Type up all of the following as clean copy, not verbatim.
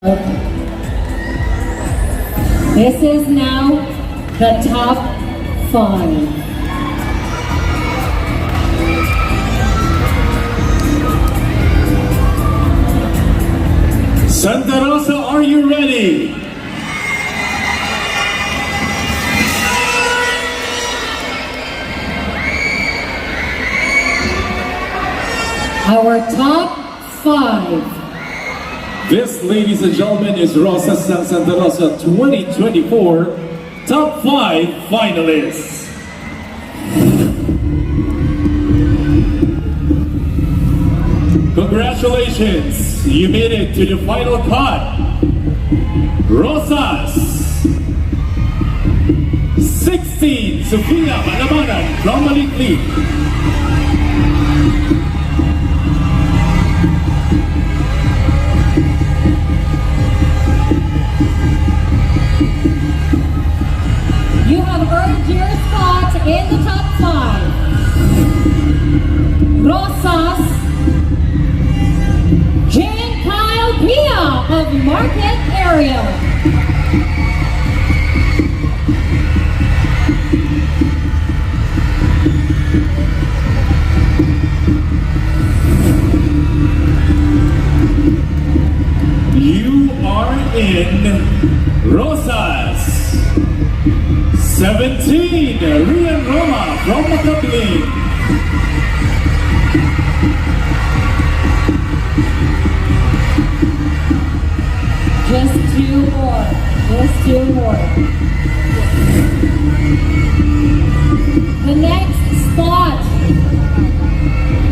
Okay. This is now the top 5. Santa Rosa, are you ready? Our top 5. This, ladies and gentlemen, is Rosas Santa Rosa 2024 Top 5 finalists. Congratulations! You made it to the final cut. Rosas 16, Sofia Malabanan from Malitli. You have earned your spot in the top 5. Rosas Jan Kyle Pia of Market Area. You are in Rosas 17, Rian Roma from Makapling. Just 2 more. Just 2 more. The next spot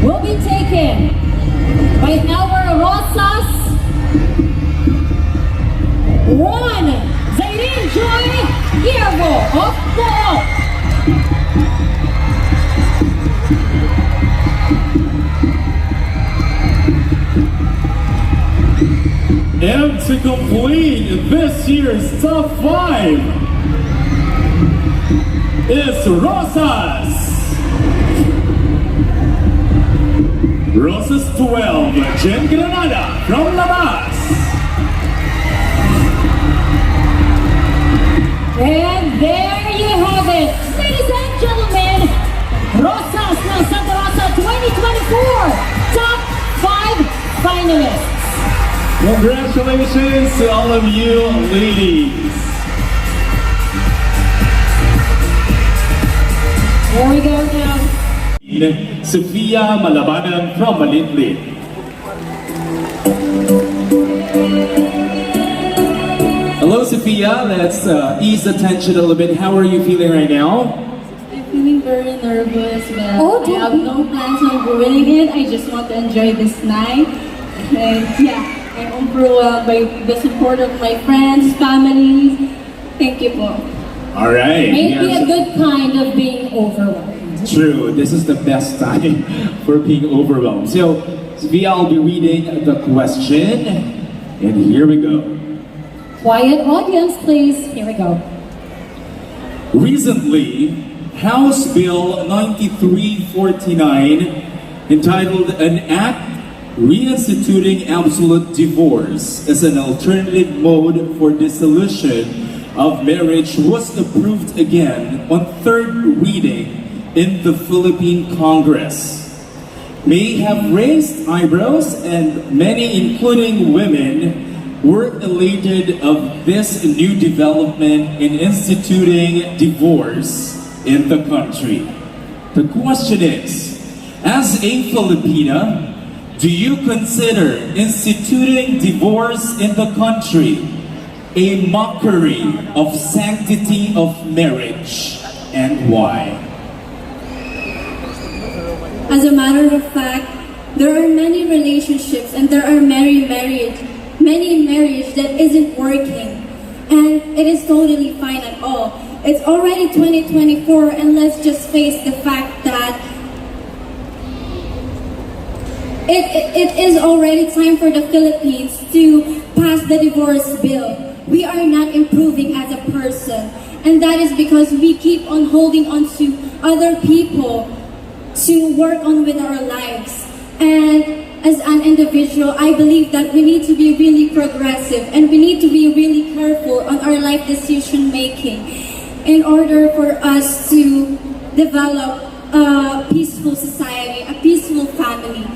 will be taken by our Rosas 1, Zairin Joy Hierbo of Book. And to complete this year's top 5 is Rosas. Rosas 12, Jen Granada from Labas. And there you have it, ladies and gentlemen, Rosas ng Santa Rosa 2024 Top 5 finalists. Congratulations to all of you ladies. Here we go now. Sofia Malabanan from Malitli. Hello Sofia, let's ease the tension a little bit. How are you feeling right now? I'm feeling very nervous, but Oh, I have no plans on ruining it. I just want to enjoy this night. And yeah, I'm overwhelmed by the support of my friends, families. Thank you po. All right. Maybe yes. a good kind of being overwhelmed. True, this is the best time for being overwhelmed. So, Sofia, I'll be reading the question, and here we go. Quiet audience, please. Here we go. Recently, House Bill 9349, entitled An Act Reinstituting Absolute Divorce as an Alternative Mode for Dissolution of Marriage, was approved again on 3rd reading in the Philippine Congress. May have raised eyebrows, and many, including women, were elated of this new development in instituting divorce in the country. The question is, as a Filipina, do you consider instituting divorce in the country a mockery of sanctity of marriage, and why? As a matter of fact, there are many relationships and there are many marriage that isn't working. And it is totally fine at all. It's already 2024, and let's just face the fact that it is already time for the Philippines to pass the divorce bill. We are not improving as a person, and that is because we keep on holding on to other people to work on with our lives. And as an individual, I believe that we need to be really progressive and we need to be really careful on our life decision making in order for us to develop a peaceful society, a peaceful family.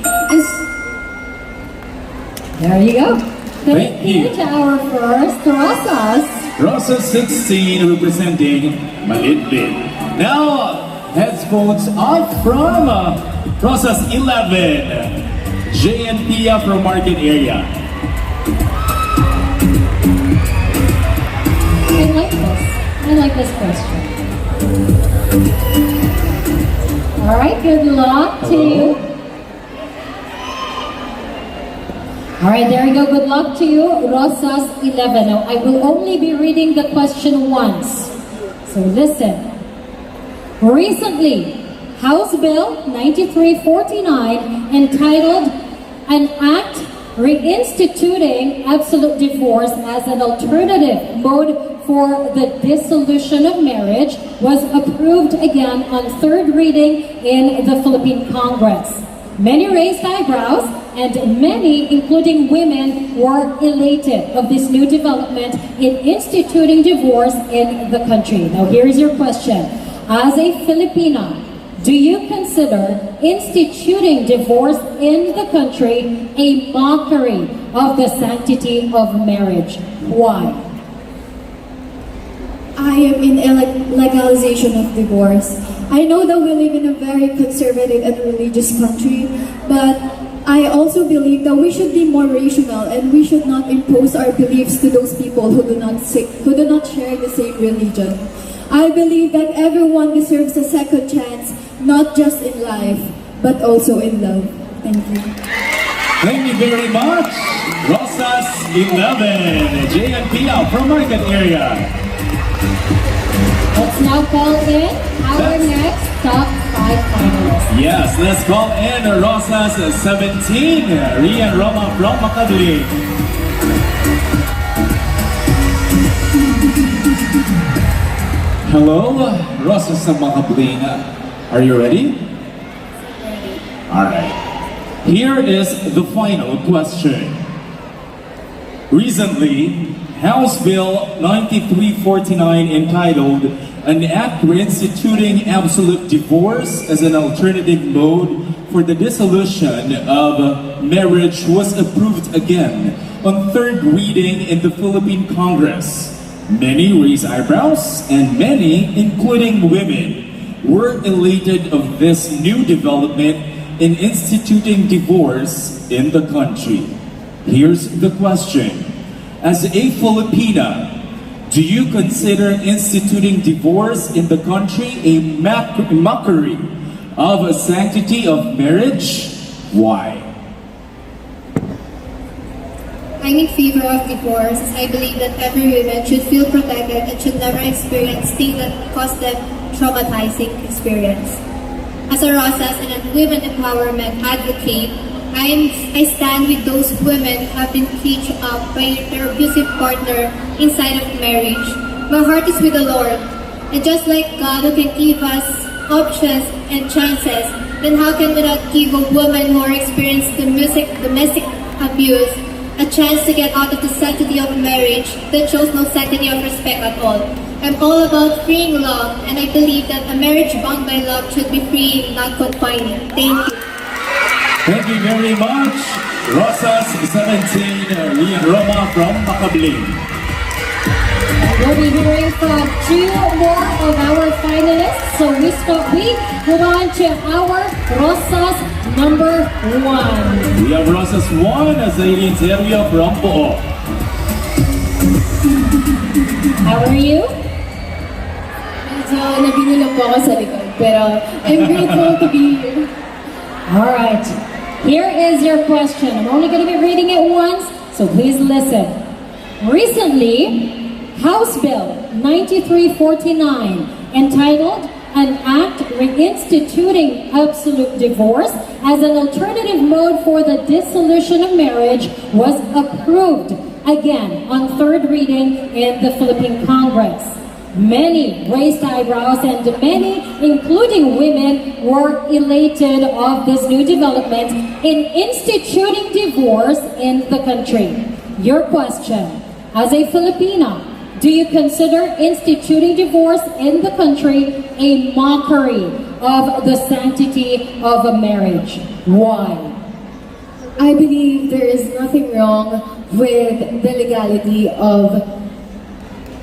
There you go. Thank you. To our first Rosas. Rosa 16 representing Malitbit. Now, heads votes up from Rosas 11. Jay and Pia from Market Area. I like this. I like this question. All right, good luck to you. All right, there you go. Good luck to you, Rosas 11. Now, I will only be reading the question once. So listen. Recently, House Bill 9349, entitled An Act Reinstituting Absolute Divorce as an Alternative Mode for the Dissolution of Marriage, was approved again on third reading in the Philippine Congress. Many raised eyebrows, and many, including women, were elated of this new development in instituting divorce in the country. Now, here is your question. As a Filipina, do you consider instituting divorce in the country a mockery of the sanctity of marriage? Why? I am in legalization of divorce. I know that we live in a very conservative and religious country, but I also believe that we should be more rational and we should not impose our beliefs to those people who do not share the same religion. I believe that everyone deserves a second chance, not just in life, but also in love. Thank you. Thank you very much. Rosas 11. Jay and Pia from Market Area. Let's now call in our next top 5 finalists. Yes, let's call in Rosas 17. Rian Roma from Makabili. Hello, Rosas sa Makabili. Are you ready? Alright. Here is the final question. Recently, House Bill 9349, entitled An Act Reinstituting Absolute Divorce as an Alternative Mode for the Dissolution of Marriage, was approved again on third reading in the Philippine Congress. Many raised eyebrows, and many, including women, were elated of this new development in instituting divorce in the country. Here's the question. As a Filipina, do you consider instituting divorce in the country a mockery of a sanctity of marriage? Why? I'm in favor of divorce as I believe that every woman should feel protected and should never experience things that cause them traumatizing experience. As a Rosas and a women empowerment advocate, I stand with those women who have been caged up by their abusive partner inside of marriage. My heart is with the Lord, and just like God who can give us options and chances, then how can we not give a woman who are experiencing domestic abuse a chance to get out of the sanctity of marriage that shows no sanctity of respect at all? I'm all about freeing love, and I believe that a marriage bound by love should be freeing, not confining. Thank you. Thank you very much. Rosas 17, Rian Roma from Makabili. We'll be hearing from 2 more of our finalists. So we move on to our Rosas number 1. We have Rosas 1 as Aileen Serio from Pook. How are you? So, nabinulog po ako sa likod, pero I'm grateful to be here. All right. Here is your question. I'm only going to be reading it once, so please listen. Recently, House Bill 9349, entitled An Act Reinstituting Absolute Divorce as an Alternative Mode for the Dissolution of Marriage, was approved again on third reading in the Philippine Congress. Many raised eyebrows and many, including women, were elated of this new development in instituting divorce in the country. Your question, as a Filipina, do you consider instituting divorce in the country a mockery of the sanctity of a marriage? Why? I believe there is nothing wrong with the legality of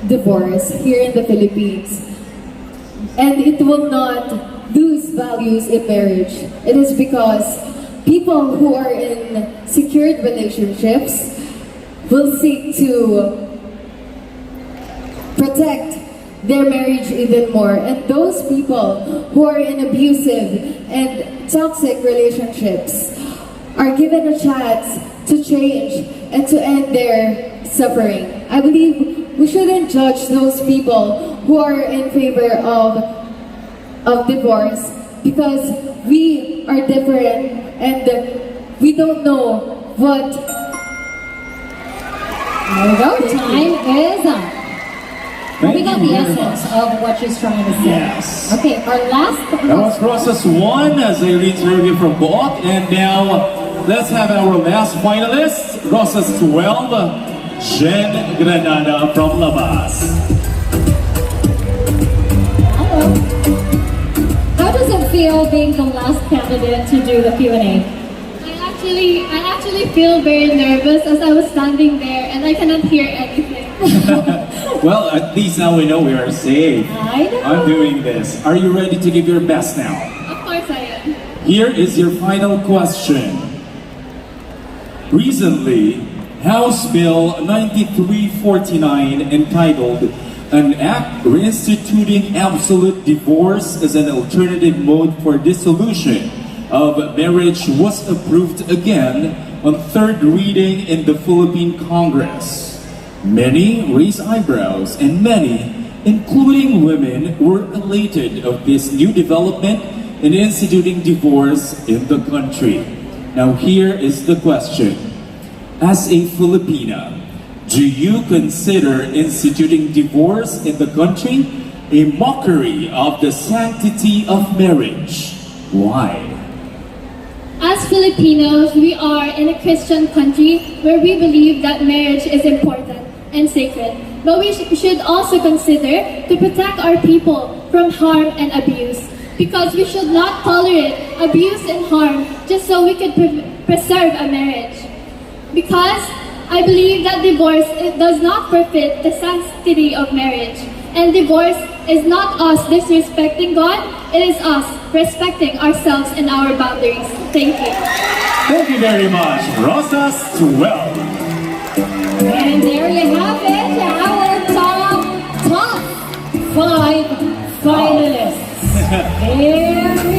divorce here in the Philippines. And it will not lose values in marriage. It is because people who are in secured relationships will seek to protect their marriage even more. And those people who are in abusive and toxic relationships are given a chance to change and to end their suffering. I believe we shouldn't judge those people who are in favor of divorce because we are different and we don't know what. There we go. Time is up. We got the essence of what she's trying to say. Yes. Okay, our last. That was Rosas 1 as a review from Book. And now, let's have our last finalist, Rosas 12, Jen Granada from Labas. Hello. How does it feel being the last candidate to do the Q&A? I actually feel very nervous as I was standing there and I cannot hear anything. Well, at least now we know we are safe. I know. I'm doing this. Are you ready to give your best now? Of course I am. Here is your final question. Recently, House Bill 9349 entitled An Act Reinstituting Absolute Divorce as an Alternative Mode for Dissolution of Marriage was approved again on third reading in the Philippine Congress. Many raised eyebrows and many, including women, were elated of this new development in instituting divorce in the country. Now here is the question. As a Filipina, do you consider instituting divorce in the country a mockery of the sanctity of marriage? Why? As Filipinos, we are in a Christian country where we believe that marriage is important and sacred. But we should also consider to protect our people from harm and abuse. Because we should not tolerate abuse and harm just so we can preserve a marriage. Because I believe that divorce does not forfeit the sanctity of marriage. And divorce is not us disrespecting God, it is us respecting ourselves and our boundaries. Thank you. Thank you very much, Rosas 12. And there you have it, our top 5 finalists. Very